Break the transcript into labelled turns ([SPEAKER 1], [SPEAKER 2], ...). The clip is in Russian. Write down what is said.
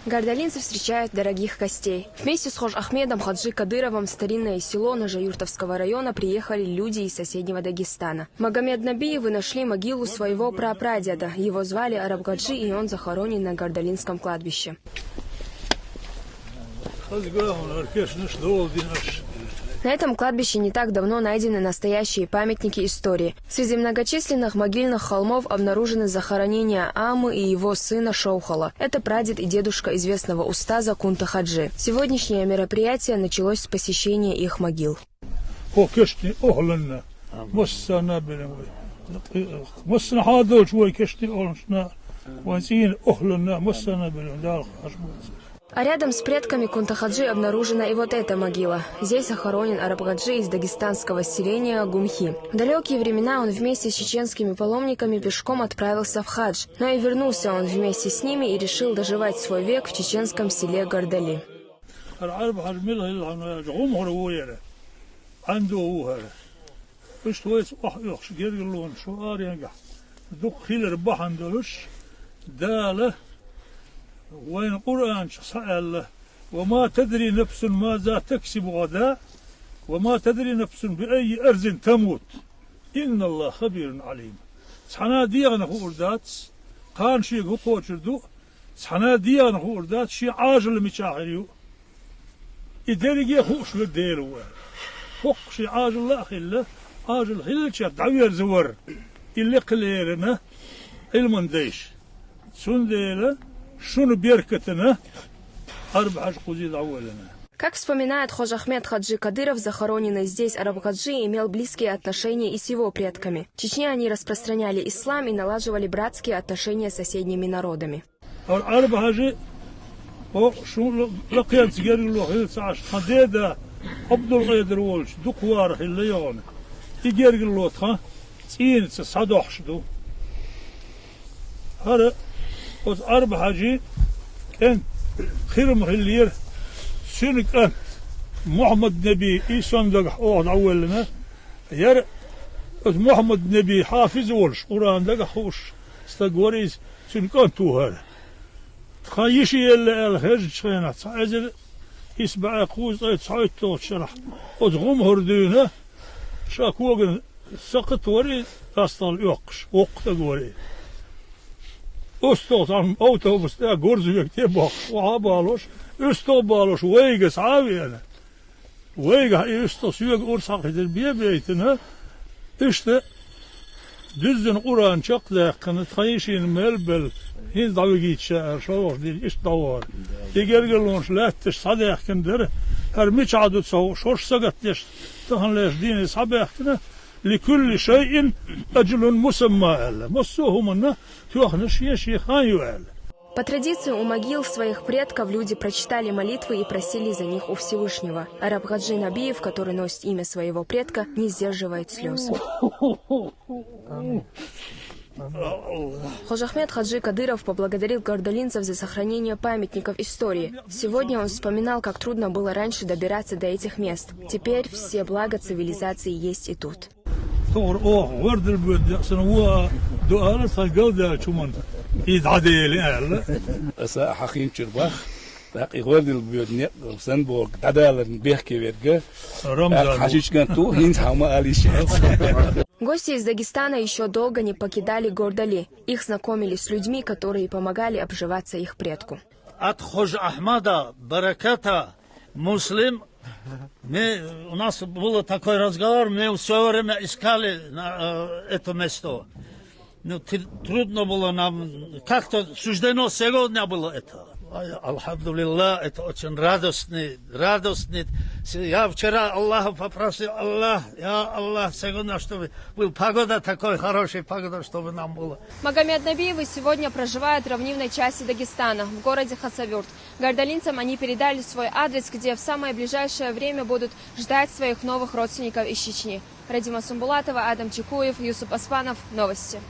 [SPEAKER 1] Гордолинцы встречают дорогих гостей. Вместе с Хож Ахмедом Хаджи Кадыровым в старинное село Ножаюртовского района приехали люди из соседнего Дагестана. Магомед Набиевы нашли могилу своего прапрадеда. Его звали Арабгаджи, и он захоронен на Гордолинском кладбище. На этом кладбище не так давно найдены настоящие памятники истории. Среди многочисленных могильных холмов обнаружены захоронения Амы и его сына Шоухала. Это прадед и дедушка известного устаза Кунта Хаджи. Сегодняшнее мероприятие началось с посещения их могил. А рядом с предками Кунта Хаджи обнаружена и вот эта могила. Здесь захоронен Арабгаджи из дагестанского селения Гумхи. В далекие времена он вместе с чеченскими паломниками пешком отправился в хадж, но и вернулся он вместе с ними и решил доживать свой век в чеченском селе Гордали.
[SPEAKER 2] وين القرآن سأل وما تدري نفس ماذا تكسب غدا وما تدري نفس بأي أرض تموت إن الله خبير عليم. سحنا ديانا خوردات قان شيء قوتشردو سحنا ديانا خوردات شيء عاجل مشاعريو إدريجي خوش للديلو فوق شيء عاجل لا خله عاجل خله شيء دعوير زور اللي قليرنا المنديش سنديله.
[SPEAKER 1] Как вспоминает Хож Ахмед Хаджи Кадыров, захороненный здесь Арабгаджи имел близкие отношения и с его предками. В Чечне они распространяли ислам и налаживали братские отношения с соседними народами.
[SPEAKER 2] От Арбхаджи эн хирм хиллир сюник эн Мухаммад Наби исандак оод авелна яр от Мухаммад Наби хафиз олш Курандак хош стагорис сюник эн тухар خايشي الخرج شينا تعزل يسبع قوز تعيط توشرح od غمهردونه شاكوغن سقط وري أصل يوقش وقت وري Östoltan autobusta Gorzüvek'te bak. Oha bağloş. Östol bağloş. Veyge savi yani. Veyge östol süvek orsak edir bir beytine. İşte düzün Kur'an çok yakını tayişin melbel. Hiç davi gitşer. Şoğuz değil. İşte davar. Eğer gelonş lehtiş sadeyakındır. Her miç adı çoğu. Şoş sagatleş. Tahanleş dini sabahkine. لكل شيء أجل مسمى مسوهم
[SPEAKER 1] По традиции у могил своих предков люди прочитали молитвы и просили за них у Всевышнего. Арабгаджи Набиев, который носит имя своего предка, не сдерживает слез. Хож Ахмед Хаджи Кадыров поблагодарил гордолинцев за сохранение памятников истории. Сегодня он вспоминал, как трудно было раньше добираться до этих мест. Теперь все блага цивилизации есть и тут. Гости из Дагестана еще долго не покидали Гордали. Их знакомили с людьми, которые помогали обживаться их предку.
[SPEAKER 3] От Хож Ахмада бараката муслим. У нас был такой разговор, мы все время искали это место. Но трудно было нам, как-то суждено сегодня было это. Алхамдулилlah, это очень радостный. Я вчера Аллаха попросил, Аллах, сегодня, чтобы был погода такой, хорошая погода, чтобы нам было.
[SPEAKER 1] Магомед Набиевы сегодня проживает в равнинной части Дагестана, в городе Хасавюрт. Гордолинцам они передали свой адрес, где в самое ближайшее время будут ждать своих новых родственников из Чечни. Радима Сумбулатова, Адам Чекуев, Юсуп Аспанов. Новости.